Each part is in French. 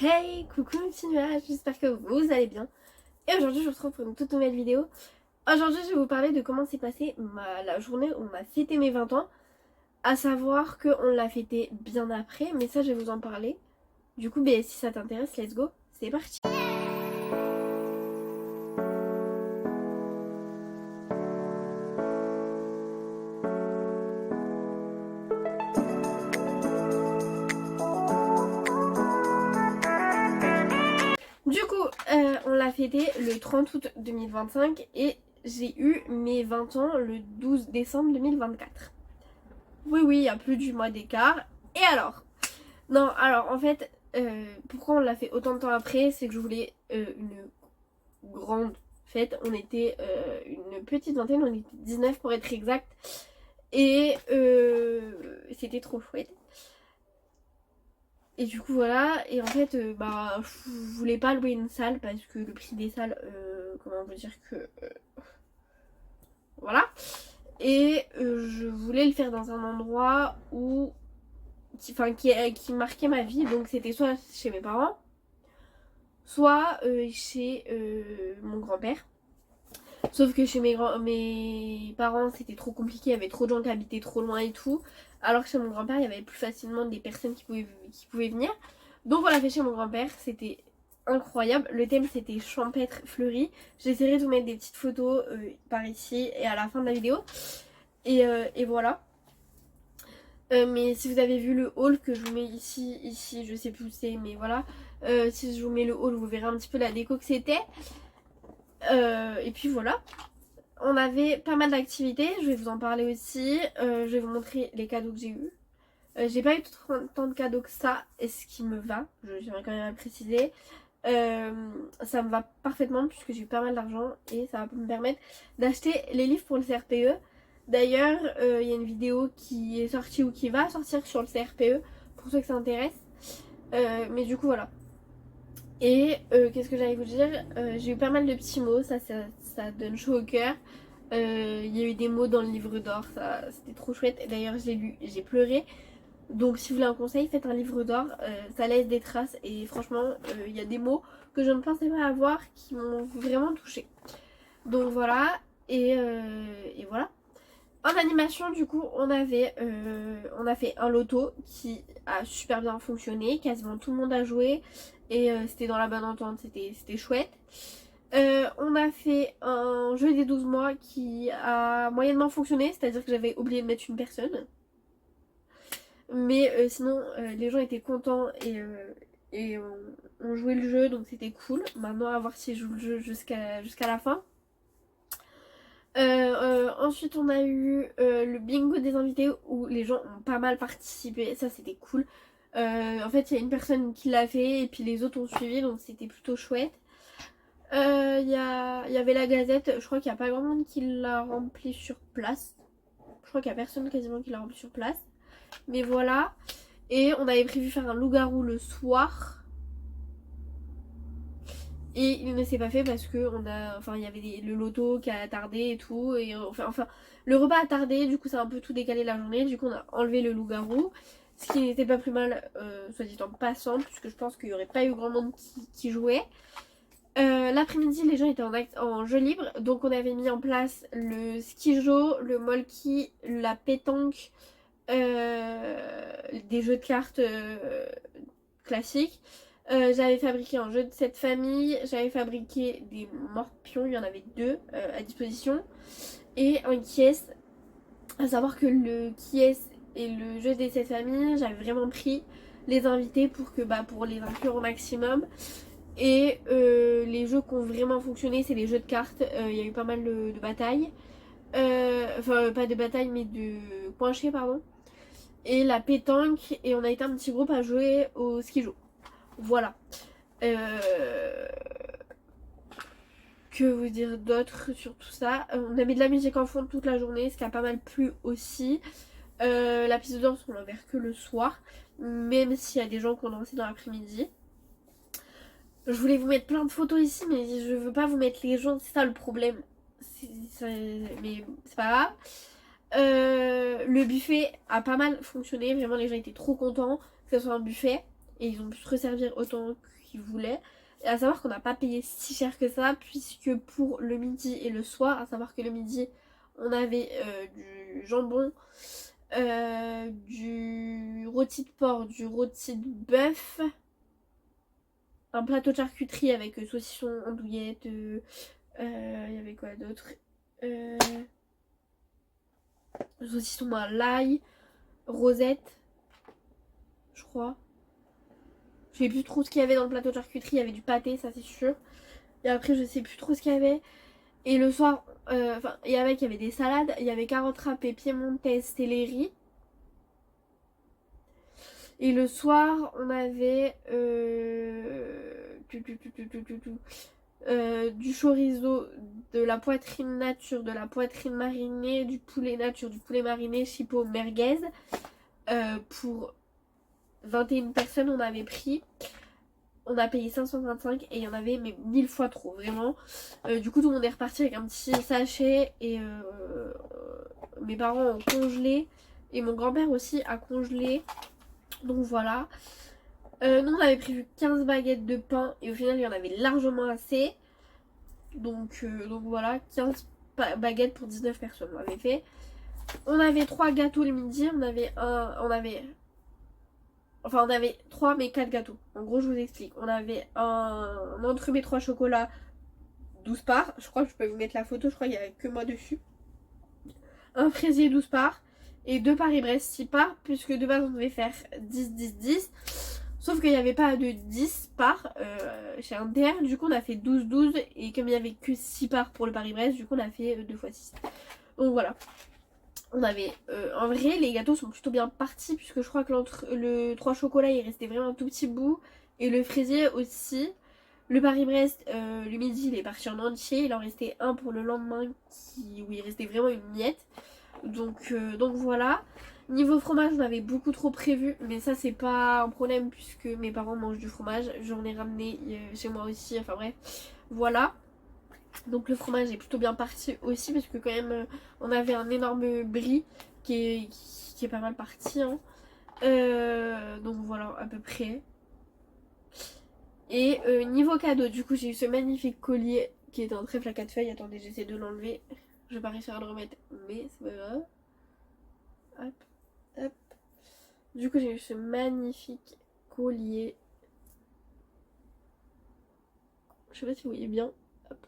Hey, coucou mes petits nuages, j'espère que vous allez bien. Et aujourd'hui je vous retrouve pour une toute nouvelle vidéo. Aujourd'hui je vais vous parler de comment s'est passée la journée où on a fêté mes 20 ans. À savoir qu'on l'a fêté bien après, mais ça je vais vous en parler. Du coup, si ça t'intéresse, let's go, c'est parti. Du coup, on l'a fêté le 30 août 2025 et j'ai eu mes 20 ans le 12 décembre 2024. Oui, il y a plus du mois d'écart. Et alors? Non, alors en fait, pourquoi on l'a fait autant de temps après, c'est que je voulais une grande fête. On était une petite vingtaine, on était 19 pour être exact. Et c'était trop chouette. Et du coup voilà, et en fait, je voulais pas louer une salle parce que le prix des salles, comment on peut dire que... voilà. Et je voulais le faire dans un endroit où... qui marquait ma vie. Donc c'était soit chez mes parents, soit chez mon grand-père. Sauf que chez mes parents c'était trop compliqué, il y avait trop de gens qui habitaient trop loin et tout. Alors que chez mon grand-père il y avait plus facilement des personnes qui pouvaient venir. Donc on l'a fait chez mon grand-père, c'était incroyable. Le thème c'était champêtre fleuri. J'essaierai de vous mettre des petites photos par ici et à la fin de la vidéo. Et voilà. Mais si vous avez vu le haul que je vous mets ici, je sais plus où c'est, mais voilà. Si je vous mets le haul, vous verrez un petit peu la déco que c'était. Et puis voilà. On avait pas mal d'activités, je vais vous en parler aussi. Je vais vous montrer les cadeaux que j'ai eus. J'ai pas eu tant de cadeaux que ça, et ce qui me va, j'aimerais quand même à le préciser. Ça me va parfaitement puisque j'ai eu pas mal d'argent et ça va me permettre d'acheter les livres pour le CRPE. D'ailleurs, il y a une vidéo qui est sortie ou qui va sortir sur le CRPE pour ceux que ça intéresse. Mais du coup, voilà. Et qu'est-ce que j'allais vous dire, j'ai eu pas mal de petits mots, ça donne chaud au cœur. Il y a eu des mots dans le livre d'or, ça c'était trop chouette. D'ailleurs, je l'ai lu, j'ai pleuré. Donc, si vous voulez un conseil, faites un livre d'or, ça laisse des traces. Et franchement, il y a des mots que je ne pensais pas avoir qui m'ont vraiment touchée. Donc voilà, et voilà. En animation, du coup, on a fait un loto qui a super bien fonctionné. Quasiment tout le monde a joué et c'était dans la bonne entente, c'était chouette. On a fait un jeu des 12 mois qui a moyennement fonctionné, c'est-à-dire que j'avais oublié de mettre une personne. Mais sinon, les gens étaient contents et on jouait le jeu, donc c'était cool. Maintenant, à voir si je joue le jeu jusqu'à la fin. Ensuite on a eu le bingo des invités où les gens ont pas mal participé, ça c'était cool. En fait il y a une personne qui l'a fait et puis les autres ont suivi, donc c'était plutôt chouette. Il y avait la gazette, je crois qu'il n'y a pas grand monde qui l'a rempli sur place. Je crois qu'il n'y a personne quasiment qui l'a rempli sur place. Mais voilà. Et on avait prévu faire un loup-garou le soir. Et il ne s'est pas fait parce que il y avait le loto qui a tardé et tout. Et enfin, le repas a tardé, du coup ça a un peu tout décalé la journée. Du coup on a enlevé le loup-garou. Ce qui n'était pas plus mal, soit dit en passant, puisque je pense qu'il n'y aurait pas eu grand monde qui jouait. L'après-midi, les gens étaient en jeu libre. Donc on avait mis en place le ski-jo, le molki, la pétanque, des jeux de cartes classiques. J'avais fabriqué un jeu de cette famille, j'avais fabriqué des morpions, il y en avait deux à disposition, et un Kies. À savoir que le Kies et le jeu de cette famille, j'avais vraiment pris les invités pour les inclure au maximum. Et les jeux qui ont vraiment fonctionné, c'est les jeux de cartes. Il y a eu pas mal de batailles. Enfin, pas de batailles, mais de coinchés, pardon. Et la pétanque, et on a été un petit groupe à jouer au ski-jo. Voilà. Que vous dire d'autre sur tout ça? On a mis de la musique en fond toute la journée, ce qui a pas mal plu aussi. La piste de danse, on l'a ouvert que le soir, même s'il y a des gens qui ont dansé dans l'après-midi. Je voulais vous mettre plein de photos ici, mais je veux pas vous mettre les gens, c'est ça le problème. Mais c'est pas grave. Le buffet a pas mal fonctionné, vraiment les gens étaient trop contents que ce soit un buffet. et ils ont pu se resservir autant qu'ils voulaient. Et à savoir qu'on n'a pas payé si cher que ça, puisque pour le midi et le soir, à savoir que le midi on avait du jambon, du rôti de porc, du rôti de bœuf, un plateau de charcuterie avec saucisson, andouillette, il y avait quoi d'autre, saucisson à l'ail, rosette, je crois. Je sais plus trop ce qu'il y avait dans le plateau de charcuterie, il y avait du pâté, ça c'est sûr. Et après je sais plus trop ce qu'il y avait. Et le soir, et avec il y avait des salades, il y avait carottes râpées, piémontaise, céleri. Et le soir, on avait du chorizo, de la poitrine nature, de la poitrine marinée, du poulet nature, du poulet mariné, chipot, merguez. Pour 21 personnes, on avait pris. On a payé 525 et il y en avait mais 1000 fois trop, vraiment. Du coup, tout le monde est reparti avec un petit sachet et mes parents ont congelé et mon grand-père aussi a congelé. Donc voilà. Nous, on avait prévu 15 baguettes de pain et au final, il y en avait largement assez. Donc voilà, 15 baguettes pour 19 personnes, on avait fait. On avait 3 gâteaux le midi, on avait 3 mais 4 gâteaux. En gros, je vous explique. On avait un entremets 3 chocolats 12 parts. Je crois que je peux vous mettre la photo, je crois qu'il n'y avait que moi dessus. Un fraisier 12 parts et 2 Paris-Brest 6 parts, puisque de base on devait faire 10, 10, 10. Sauf qu'il n'y avait pas de 10 parts chez Inter. Du coup, on a fait 12, 12. Et comme il n'y avait que 6 parts pour le Paris-Brest, du coup, on a fait 2 x 6. Donc voilà. On avait en vrai les gâteaux sont plutôt bien partis, puisque je crois que le 3 chocolats il restait vraiment un tout petit bout et le fraisier aussi. Le Paris-Brest le midi il est parti en entier, il en restait un pour le lendemain où il restait vraiment une miette. Donc voilà. Niveau fromage on avait beaucoup trop prévu, mais ça c'est pas un problème puisque mes parents mangent du fromage, j'en ai ramené chez moi aussi, enfin bref, voilà. Donc le fromage est plutôt bien parti aussi parce que quand même on avait un énorme brie qui est pas mal parti. Hein. Donc voilà à peu près. Et niveau cadeau, du coup j'ai eu ce magnifique collier qui est un trèfle à 4 feuilles. Attendez, j'essaie de l'enlever. Je vais pas réussir à le remettre, mais c'est pas grave. Hop, hop. Du coup j'ai eu ce magnifique collier. Je sais pas si vous voyez bien. Hop.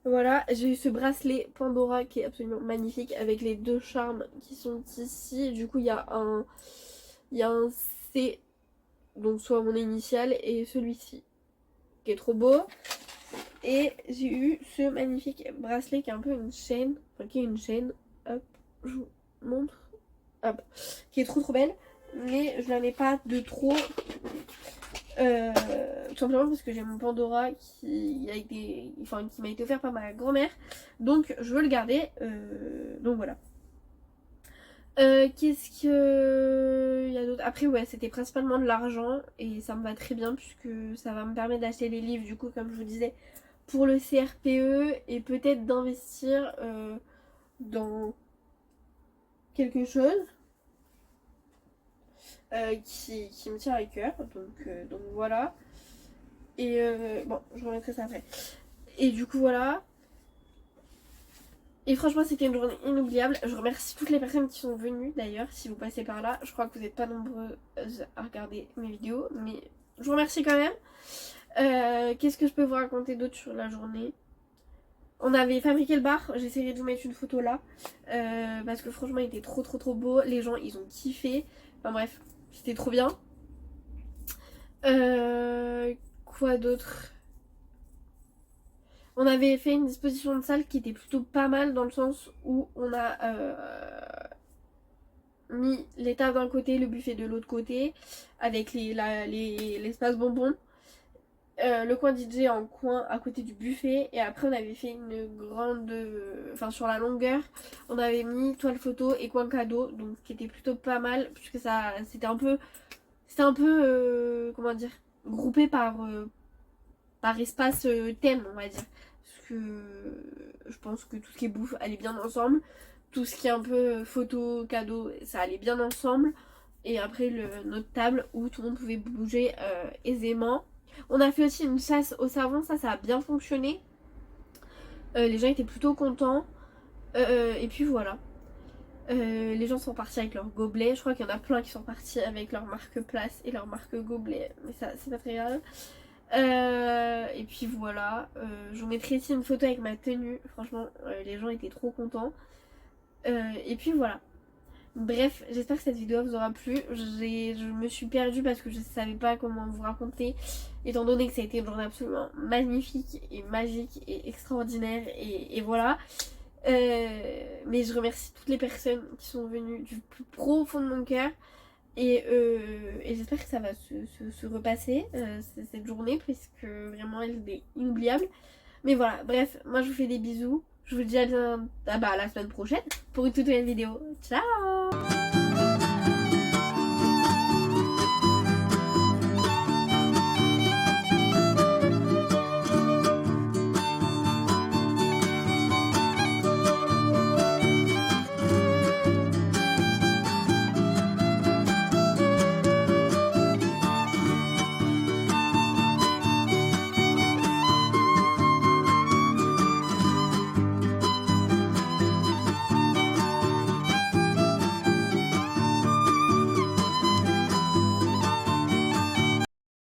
Voilà, j'ai eu ce bracelet Pandora qui est absolument magnifique avec les 2 charmes qui sont ici. Du coup, il y a un C, donc soit mon initiale, et celui-ci qui est trop beau. Et j'ai eu ce magnifique bracelet qui est un peu une chaîne, enfin qui est une chaîne. Hop, je vous montre. Hop, qui est trop trop belle, mais je n'en ai pas de trop. Tout simplement parce que j'ai mon Pandora qui m'a été offert par ma grand-mère, donc je veux le garder, donc voilà. Qu'est-ce que il y a d'autre? Après ouais, c'était principalement de l'argent et ça me va très bien puisque ça va me permettre d'acheter les livres du coup comme je vous disais pour le CRPE et peut-être d'investir dans quelque chose qui me tient à cœur, donc voilà. Et bon, je remettrai ça après. Et du coup, voilà. Et franchement, c'était une journée inoubliable. Je remercie toutes les personnes qui sont venues d'ailleurs, si vous passez par là. Je crois que vous n'êtes pas nombreux à regarder mes vidéos, mais je vous remercie quand même. Qu'est-ce que je peux vous raconter d'autre sur la journée? On avait fabriqué le bar, j'essaierai de vous mettre une photo là. Parce que franchement, il était trop trop trop beau. Les gens, ils ont kiffé. Enfin bref, c'était trop bien. Quoi d'autre? On avait fait une disposition de salle qui était plutôt pas mal dans le sens où on a mis les tables d'un côté, le buffet de l'autre côté, avec l'espace bonbon. Le coin DJ en coin à côté du buffet et après on avait fait une grande enfin sur la longueur on avait mis toile photo et coin cadeau donc qui était plutôt pas mal puisque ça c'était un peu comment dire groupé par espace thème on va dire parce que je pense que tout ce qui est bouffe allait bien ensemble, tout ce qui est un peu photo cadeau ça allait bien ensemble et après notre table où tout le monde pouvait bouger aisément. On a fait aussi une chasse au savon, ça a bien fonctionné. Les gens étaient plutôt contents. Et puis voilà. Les gens sont partis avec leurs gobelets. Je crois qu'il y en a plein qui sont partis avec leur marque place et leur marque gobelet. Mais ça, c'est pas très grave. Et puis voilà. Je vous mettrai ici une photo avec ma tenue. Franchement, les gens étaient trop contents. Et puis voilà. Bref, j'espère que cette vidéo vous aura plu. Je me suis perdue parce que je savais pas comment vous raconter. Étant donné que ça a été une journée absolument magnifique et magique et extraordinaire. Et voilà. Mais je remercie toutes les personnes qui sont venues du plus profond de mon cœur. Et j'espère que ça va se repasser cette journée, puisque vraiment elle est inoubliable. Mais voilà, bref, moi je vous fais des bisous. Je vous dis à bien à la semaine prochaine pour une toute nouvelle vidéo. Ciao!